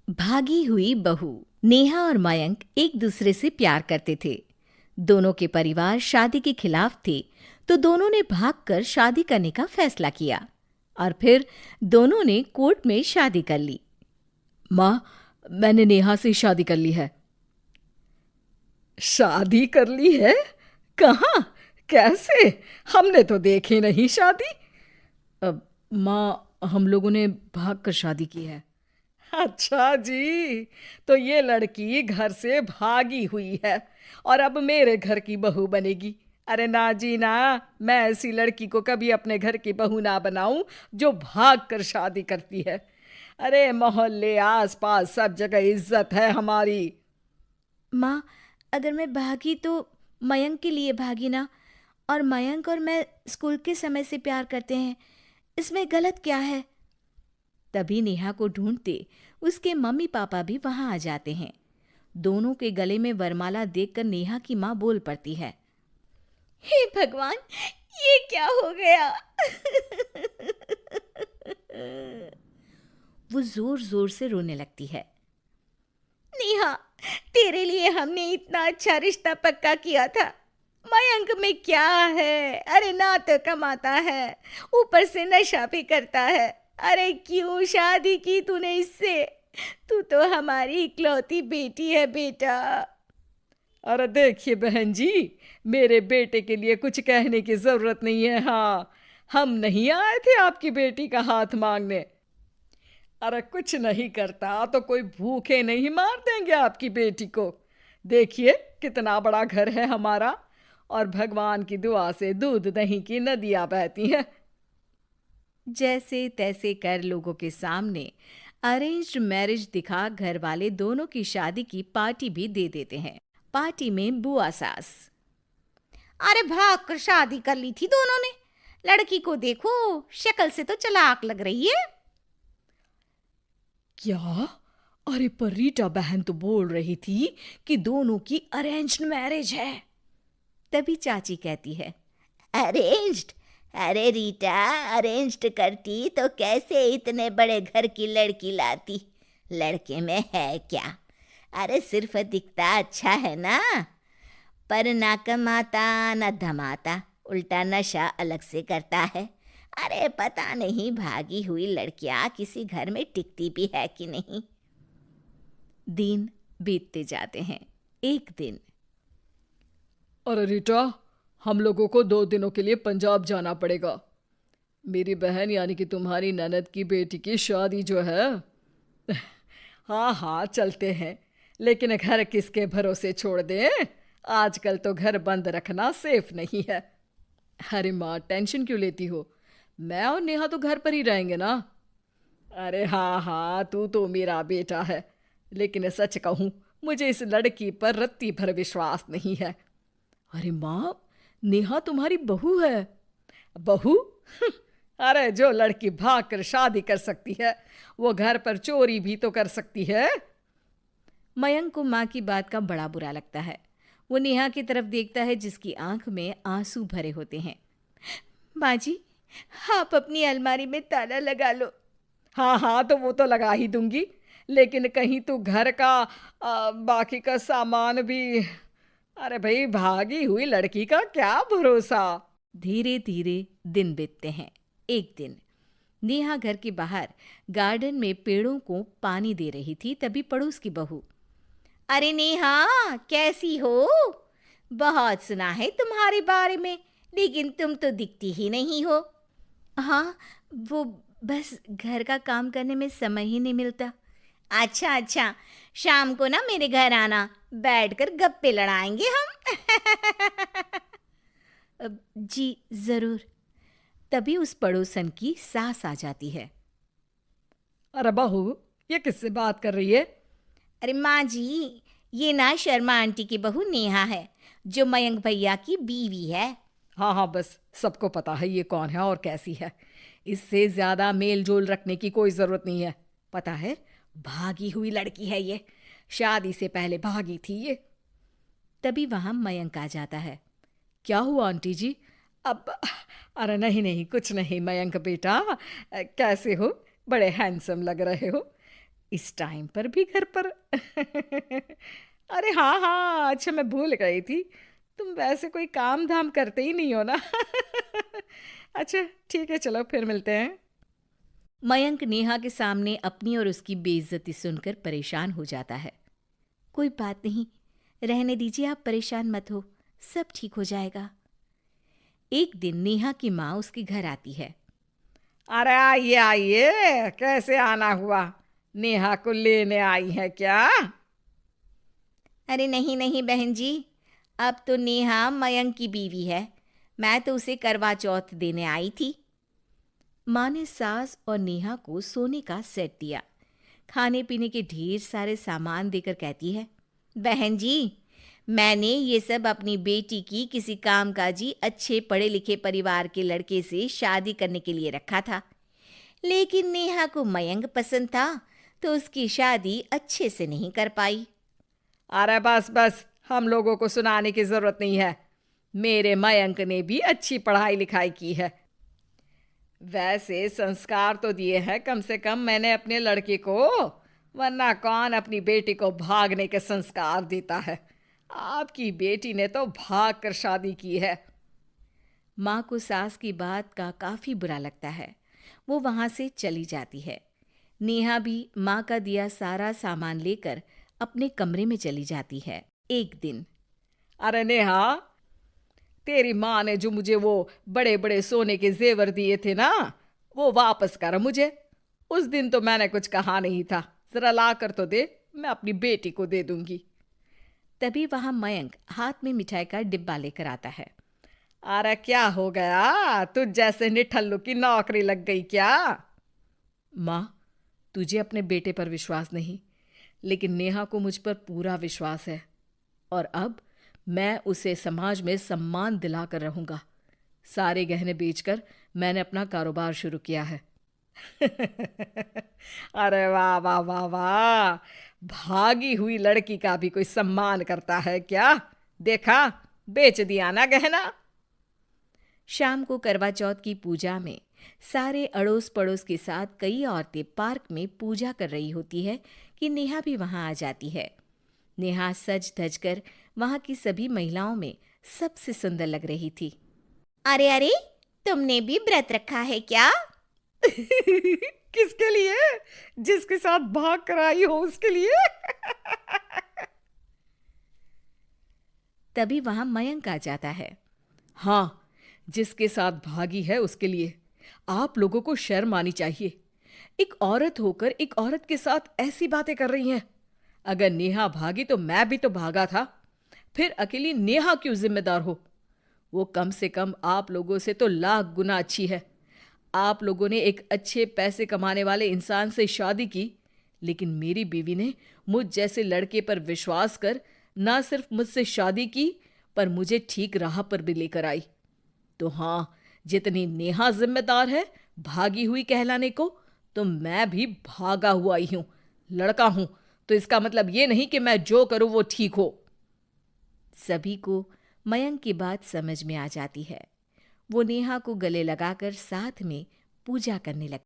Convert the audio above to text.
भागी हुई बहू। नेहा और मयंक एक दूसरे से प्यार करते थे। दोनों के परिवार शादी के खिलाफ थे, तो दोनों ने भागकर शादी करने का फैसला किया और फिर दोनों ने कोर्ट में शादी कर ली। माँ, मैंने नेहा से शादी कर ली है। शादी कर ली है? कहाँ? कैसे? हमने तो देखी नहीं शादी। माँ, हम लोगों ने भाग कर शादी की है। अच्छा जी, तो ये लड़की घर से भागी हुई है और अब मेरे घर की बहू बनेगी। अरे ना जी ना, मैं ऐसी लड़की को कभी अपने घर की बहू ना बनाऊं जो भाग कर शादी करती है। अरे मोहल्ले आस पास सब जगह इज्जत है हमारी। माँ, अगर मैं भागी तो मयंक के लिए भागी ना। और मयंक और मैं स्कूल के समय से प्यार करते हैं, इसमें गलत क्या है? तभी नेहा को ढूंढते उसके मम्मी पापा भी वहां आ जाते हैं। दोनों के गले में वरमाला देखकर नेहा की माँ बोल पड़ती है। हे भगवान, ये क्या हो गया? वो जोर जोर से रोने लगती है। नेहा, तेरे लिए हमने इतना अच्छा रिश्ता पक्का किया था। मयंक में क्या है? अरे ना तो कमाता है, ऊपर से नशा भी करता है। अरे क्यों शादी की तूने इससे? तू तो हमारी इकलौती बेटी है बेटा। अरे देखिए बहन जी, मेरे बेटे के लिए कुछ कहने की जरूरत नहीं है। हाँ, हम नहीं आए थे आपकी बेटी का हाथ मांगने। अरे कुछ नहीं करता तो कोई भूखे नहीं मार देंगे आपकी बेटी को। देखिए कितना बड़ा घर है हमारा, और भगवान की दुआ से दूध दही की नदियां बहती हैं। जैसे तैसे कर लोगों के सामने अरेंज्ड मैरिज दिखा घर वाले दोनों की शादी की पार्टी भी दे देते हैं। पार्टी में बुआ सास। अरे भाग कर शादी कर ली थी दोनों ने। लड़की को देखो, शक्ल से तो चालाक लग रही है। क्या? अरे पर रीटा बहन तो बोल रही थी कि दोनों की अरेंज्ड मैरिज है। तभी चाची कहती है। अरेंज्ड? अरे रीटा, अरेंज्ड करती तो कैसे इतने बड़े घर की लड़की लाती? लड़के में है क्या? अरे सिर्फ दिखता अच्छा है ना, पर ना कमाता ना धमाता, उल्टा नशा अलग से करता है। अरे पता नहीं भागी हुई लड़कियां किसी घर में टिकती भी है कि नहीं। दिन बीतते जाते हैं। एक दिन। अरे रीटा, हम लोगों को 2 दिनों के लिए पंजाब जाना पड़ेगा। मेरी बहन यानी कि तुम्हारी ननद की बेटी की शादी जो है। हाँ हाँ चलते हैं, लेकिन घर किसके भरोसे छोड़ दें? आजकल तो घर बंद रखना सेफ नहीं है। अरे माँ, टेंशन क्यों लेती हो? मैं और नेहा तो घर पर ही रहेंगे ना। अरे हाँ हाँ, तू तो मेरा बेटा है, लेकिन सच कहूँ मुझे इस लड़की पर रत्ती भर विश्वास नहीं है। अरे माँ, नेहा तुम्हारी बहू है। बहू? अरे जो लड़की भाग कर शादी कर सकती है, वो घर पर चोरी भी तो कर सकती है। मयंक को माँ की बात का बड़ा बुरा लगता है। वो नेहा की तरफ देखता है जिसकी आंख में आंसू भरे होते हैं। माँ जी, आप अपनी अलमारी में ताला लगा लो। हाँ हाँ, तो वो तो लगा ही दूंगी, लेकिन कहीं तू घर का बाकी का सामान भी। अरे भाई, भागी हुई लड़की का क्या भरोसा। धीरे धीरे दिन बीतते हैं। एक दिन नेहा घर के बाहर गार्डन में पेड़ों को पानी दे रही थी, तभी पड़ोस की बहू। अरे नेहा, कैसी हो? बहुत सुना है तुम्हारे बारे में, लेकिन तुम तो दिखती ही नहीं हो। हाँ, वो बस घर का काम करने में समय ही नहीं मिलता। अच्छा अच्छा, शाम को ना मेरे घर आना, बैठकर गप्पे लड़ाएंगे हम। जी जरूर। तभी उस पड़ोसन की सास आ जाती है। अरे बहू, ये किससे बात कर रही है? अरे माँ जी, ये ना शर्मा आंटी की बहू नेहा है, जो मयंक भैया की बीवी है। हाँ हाँ, बस सबको पता है ये कौन है और कैसी है। इससे ज्यादा मेल जोल रखने की कोई जरूरत नहीं है। पता है, भागी हुई लड़की है ये, शादी से पहले भागी थी ये। तभी वहां मयंक आ जाता है। क्या हुआ आंटी जी? अब अरे नहीं नहीं, कुछ नहीं मयंक बेटा, कैसे हो? बड़े हैंडसम लग रहे हो। इस टाइम पर भी घर पर? अरे हाँ हाँ, अच्छा मैं भूल गई थी, तुम वैसे कोई काम धाम करते ही नहीं हो ना। अच्छा ठीक है, चलो फिर मिलते हैं। मयंक नेहा के सामने अपनी और उसकी बेइज्जती सुनकर परेशान हो जाता है। कोई बात नहीं, रहने दीजिए, आप परेशान मत हो, सब ठीक हो जाएगा। एक दिन नेहा की माँ उसके घर आती है। अरे आइए आइए, कैसे आना हुआ? नेहा को लेने आई है क्या? अरे नहीं नहीं बहन जी, अब तो नेहा मयंक की बीवी है, मैं तो उसे करवा चौथ देने आई थी। माँ ने सास और नेहा को सोने का सेट दिया, खाने पीने के ढेर सारे सामान देकर कहती है, बहन जी, मैंने ये सब अपनी बेटी की किसी कामकाजी अच्छे पढ़े लिखे परिवार के लड़के से शादी करने के लिए रखा था, लेकिन नेहा को मयंक पसंद था तो उसकी शादी अच्छे से नहीं कर पाई। अरे बस बस, हम लोगों को सुनाने की जरूरत नहीं है, मेरे मयंक ने भी अच्छी पढ़ाई लिखाई की है। वैसे संस्कार तो दिए हैं कम से कम मैंने अपने लड़के को, वरना कौन अपनी बेटी को भागने के संस्कार देता है? आपकी बेटी ने तो भाग कर शादी की है। माँ को सास की बात का काफी बुरा लगता है, वो वहां से चली जाती है। नेहा भी माँ का दिया सारा सामान लेकर अपने कमरे में चली जाती है। एक दिन, अरे नेहा, तेरी माँ ने जो मुझे वो बड़े बड़े सोने के जेवर दिए थे ना, वो वापस कर मुझे। उस दिन तो मैंने कुछ कहा नहीं था, जरा ला कर तो दे, मैं अपनी बेटी को दे दूंगी। तभी वहां मयंक हाथ में मिठाई का डिब्बा लेकर आता है। अरे क्या हो गया, तुझ जैसे निठल्लू की नौकरी लग गई क्या? माँ, तुझे अपने बेटे पर विश्वास नहीं, लेकिन नेहा को मुझ पर पूरा विश्वास है, और अब मैं उसे समाज में सम्मान दिलाकर रहूंगा। सारे गहने बेचकर मैंने अपना कारोबार शुरू किया है। अरे वाह वाह वाह वाह, भागी हुई लड़की का भी कोई सम्मान करता है क्या? देखा, बेच दिया ना गहना। शाम को करवा चौथ की पूजा में सारे अड़ोस पड़ोस के साथ कई औरतें पार्क में पूजा कर रही होती है कि नेहा भी वहां आ जाती है। नेहा सज धज कर वहां की सभी महिलाओं में सबसे सुंदर लग रही थी। अरे अरे, तुमने भी व्रत रखा है क्या? किसके लिए? जिसके साथ भाग कर आई हो उसके लिए। तभी वहां मयंक आ जाता है। हाँ, जिसके साथ भागी है उसके लिए। आप लोगों को शर्म आनी चाहिए, एक औरत होकर एक औरत के साथ ऐसी बातें कर रही हैं। अगर नेहा भागी तो मैं भी तो भागा था, फिर अकेली नेहा क्यों जिम्मेदार हो? वो कम से कम आप लोगों से तो लाख गुना अच्छी है। आप लोगों ने एक अच्छे पैसे कमाने वाले इंसान से शादी की, लेकिन मेरी बीवी ने मुझ जैसे लड़के पर विश्वास कर ना सिर्फ मुझसे शादी की, पर मुझे ठीक राह पर भी लेकर आई। तो हाँ, जितनी नेहा जिम्मेदार है भागी हुई कहलाने को, तो मैं भी भागा हुआ ही हूं, लड़का हूं, तो इसका मतलब ये नहीं कि मैं जो करूं वो ठीक हो। सभी को मयंक की बात समझ में आ जाती है। वो नेहा को गले लगाकर साथ में पूजा करने लगते।